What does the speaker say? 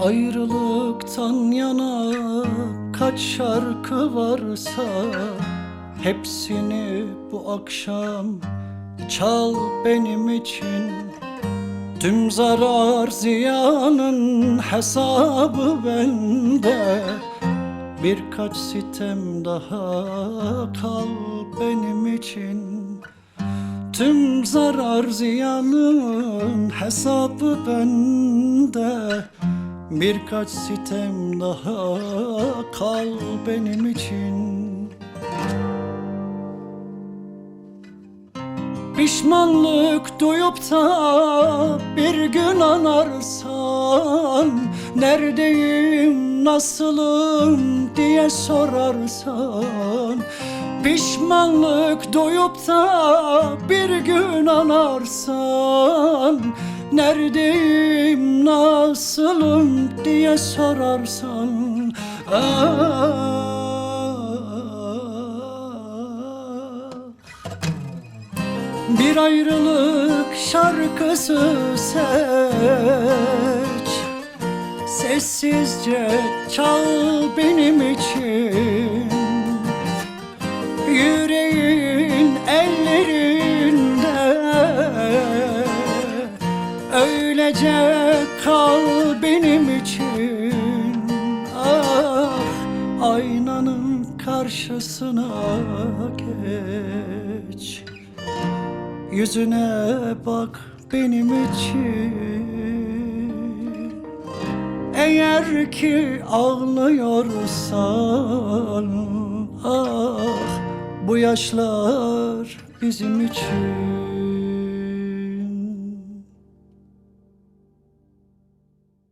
Ayrılıktan yana kaç şarkı varsa hepsini bu akşam çal benim için. Tüm zarar ziyanın hesabı bende. Birkaç sitem daha kal benim için. Tüm zarar ziyanın hesabı bende. Birkaç sitem daha kal benim için. Pişmanlık duyup da bir gün anarsan, neredeyim, nasılım diye sorarsan. Pişmanlık duyup da bir gün anarsan, neredeyim, nasılım diye sorarsan. Bir ayrılık şarkısı seç, sessizce çal benim için. Yüreğin ellerinde öylece kal benim için. Ah, aynanın karşısına geç, yüzüne bak benim için. Eğer ki ağlıyorsan, ah, bu yaşlar bizim için.